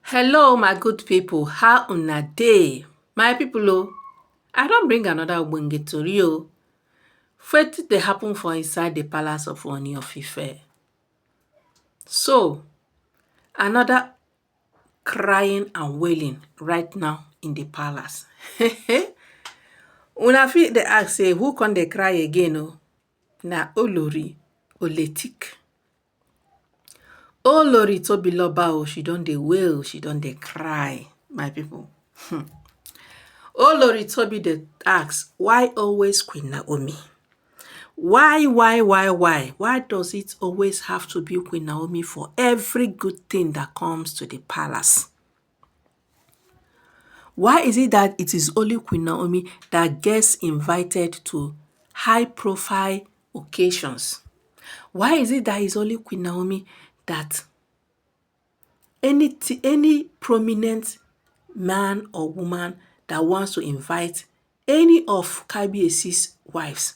Hello my good people, how una dey? My people I don't bring another ogbonge tori o. Wetin dey happen for inside the palace of Ooni of Ife. So, another crying and wailing right now in the palace. Una fit dey ask say who come dey cry again o? Na Olori Oletik. Olori Tobi o, she don dey wail, she don dey cry, my people. Olori Tobi dey ask, why always Queen Naomi? Why? Why does it always have to be Queen Naomi for every good thing that comes to the palace? Why is it that it is only Queen Naomi that gets invited to high-profile occasions? Why is it that it's only Queen Naomi that any prominent man or woman that wants to invite any of Kabiesi's wives,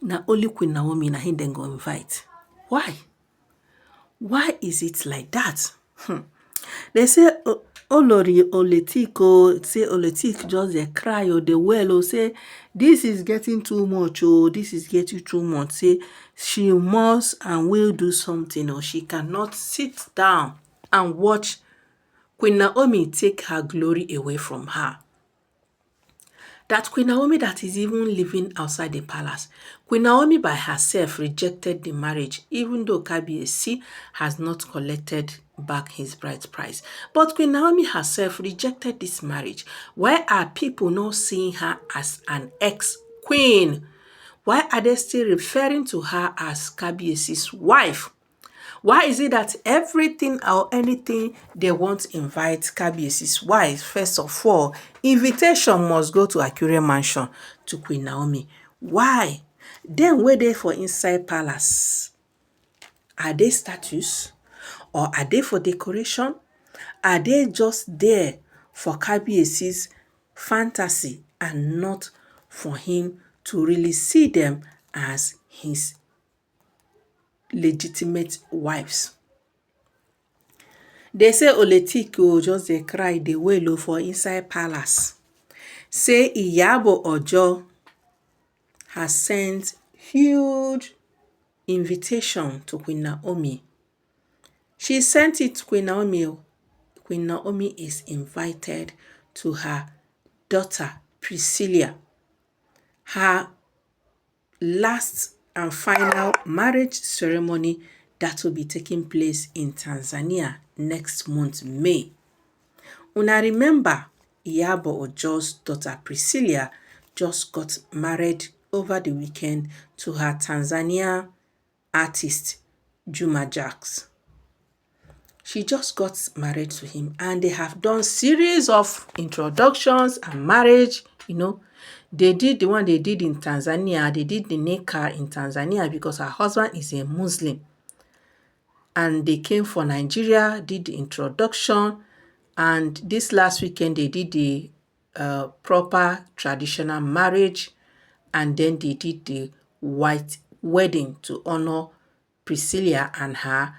na only Queen Naomi na him dem go invite? Why? Why is it like that? They say Olori Oletik say Oletik just dey cry dey wail say this is getting too much this is getting too much. Say she must and will do something she cannot sit down and watch Queen Naomi take her glory away from her. That Queen Naomi that is even living outside the palace. Queen Naomi by herself rejected the marriage, even though Kabiesi has not collected back his bride price. But Queen Naomi herself rejected this marriage. Why are people not seeing her as an ex-queen? Why are they still referring to her as Kabiesi's wife? Why is it that everything or anything they want to invite Kabiesi's wife, first of all, invitation must go to Akure Mansion to Queen Naomi? Why? Then were they for inside palace? Are they statues? Or are they for decoration? Are they just there for Kabiesi's fantasy and not for him to really see them as his legitimate wives? They say Oletik just dey cry, dey wail for inside palace. Say Iyabo Ojo has sent huge invitation to Queen Naomi. She sent it to Queen Naomi. Queen Naomi is invited to her daughter Priscilla, her last and final marriage ceremony that will be taking place in Tanzania next month, May. Una remember Iyabo Ojo's daughter Priscilla just got married over the weekend to her Tanzania artist Juma Jacks. She just got married to him and they have done series of introductions and marriage, They did the one they did in Tanzania. They did the nikah in Tanzania because her husband is a Muslim. And they came for Nigeria, did the introduction. And this last weekend, they did the proper traditional marriage. And then they did the white wedding to honor Priscilla and her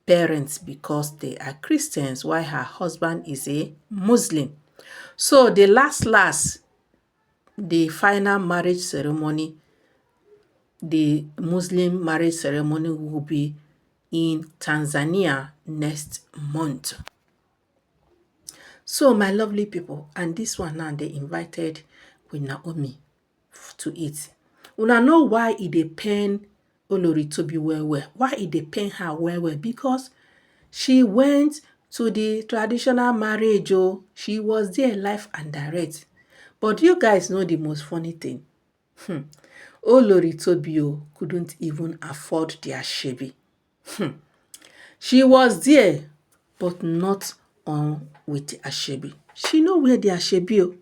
parents because they are Christians, while her husband is a Muslim. So the the final marriage ceremony, the Muslim marriage ceremony will be in Tanzania next month. So my lovely people, and this one now they invited Queen Naomi to it. Una know why it dey pain Olori Tobi well. Why it dey pain her well? Because she went to the traditional marriage. She was there live and direct. But you guys know the most funny thing. Olori Tobi couldn't even afford their shebi. She was there, but not on with the ashebi. She know where the ashebi.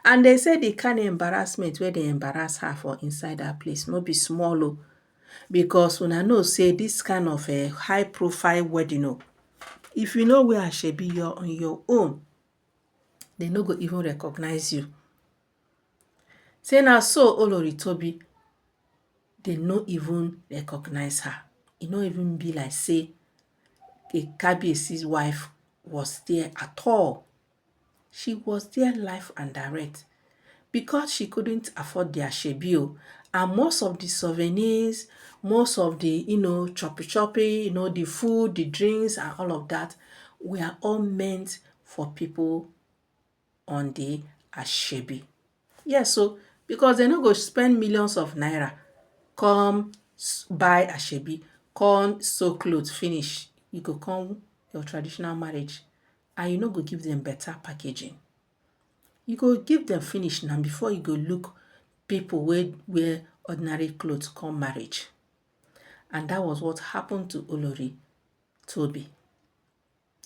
And they say the kind of embarrassment where they embarrass her for inside that place no be small because una know say this kind of a high profile wedding if you know where ashebi you're on your own, they no go even recognize you. Say now so Olori Tobi, they no even recognize her. It no even be like say Kabiyesi's wife was there at all. She was there live and direct because she couldn't afford the ashebio, and most of the souvenirs, most of the choppy, the food, the drinks, and all of that were all meant for people on the ashebi. Yes, so because they no go spend millions of naira come buy ashebi, come sew clothes finish, you go come your traditional marriage and you no go give them better packaging. You go give them finish now before you go look people wey wear ordinary clothes come marriage. And that was what happened to Olori Tobi.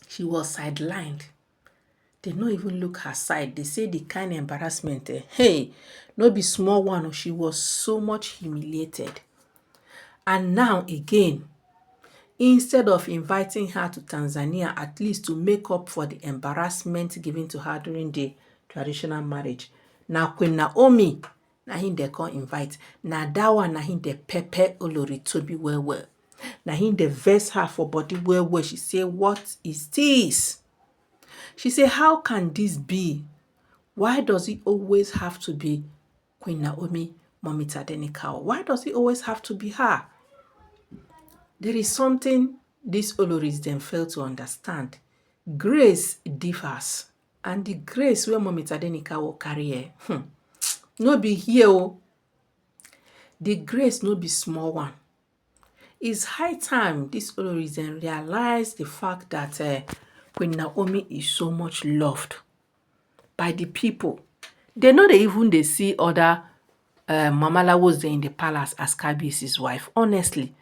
She was sidelined. They no even look her side. They say the kind of embarrassment, hey, no be small one. She was so much humiliated. And now again, instead of inviting her to Tanzania, at least to make up for the embarrassment given to her during the traditional marriage, now Queen Naomi, na him they come invite. Na that one, na him they pepper Olori Tobi well. Na him they vex her for body well. She say, what is this? She say, how can this be? Why does it always have to be Queen Naomi, Mommy Tadenikawo? Why does it always have to be her? There is something these Oloris then fail to understand. Grace differs. And the grace where Mommy Tadenikawo carry no be here. The grace no be small one. It's high time these Oloris then realize the fact that Queen Naomi is so much loved by the people. They know they even see other Mamalawos there in the palace as Kabiyesi's wife. Honestly,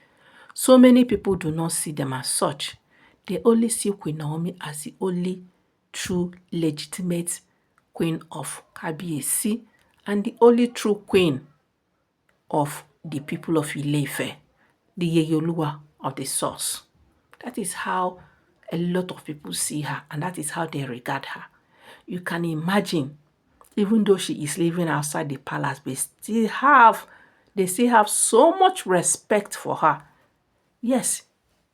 so many people do not see them as such. They only see Queen Naomi as the only true legitimate queen of Kabiyesi and the only true queen of the people of Ile-Ife, the Yeyoluwa of the source. That is how a lot of people see her, and that is how they regard her. You can imagine, even though she is living outside the palace, they still have so much respect for her. Yes,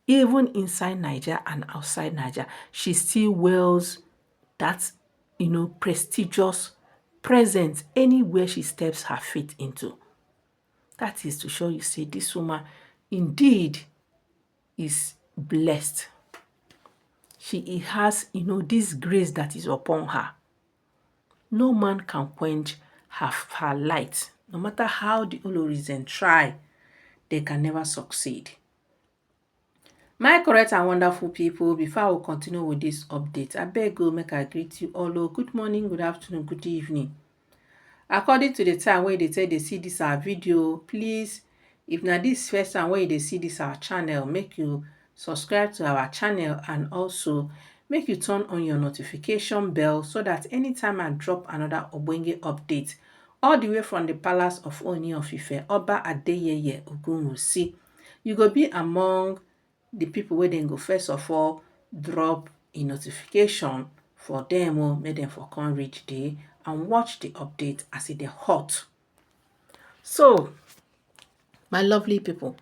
even inside Nigeria and outside Nigeria, she still wears that, prestigious presence anywhere she steps her feet into. That is to show you, say, this woman indeed is blessed. She has, this grace that is upon her. No man can quench her light. No matter how the Oloris try, they can never succeed. My correct and wonderful people, before I will continue with this update, I beg you make I greet you all. Good morning, good afternoon, good evening. According to the time where they say they see this our video, please, if na this first time where they see this our channel, make you subscribe to our channel and also make you turn on your notification bell so that anytime I drop another ogbonge update, all the way from the palace of Ooni of Ife, Oba Adeyeye Ogunwusi, you go be among the people where then go first of all drop a notification for them, make them for come reach there and watch the update as it dey hot. So, my lovely people,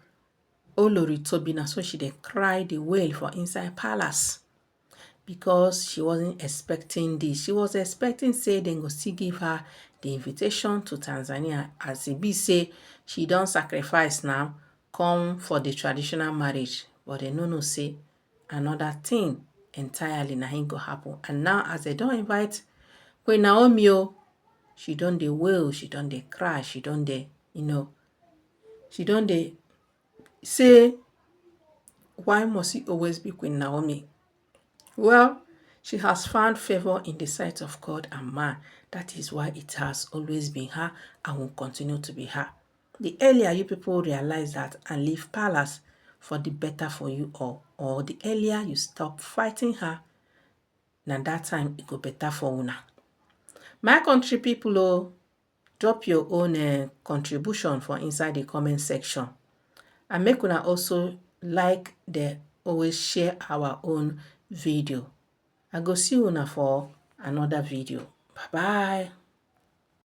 Olori Tobi na so she dey cry the wail for inside palace because she wasn't expecting this. She was expecting say they go still give her the invitation to Tanzania, as it be say she don sacrifice now, come for the traditional marriage, but they no say another thing entirely na him go happen. And now as they don't invite Queen Naomi, she don dey wail, she don dey cry, she don dey, she don dey say, why must it always be Queen Naomi? Well, she has found favor in the sight of God and man. That is why it has always been her and will continue to be her. The earlier you people realize that and leave palace, for the better for you all, or the earlier you stop fighting her, now that time it go better for una. My country people, drop your own contribution for inside the comment section. And make una also like the always share our own video. I go see una for another video. Bye bye.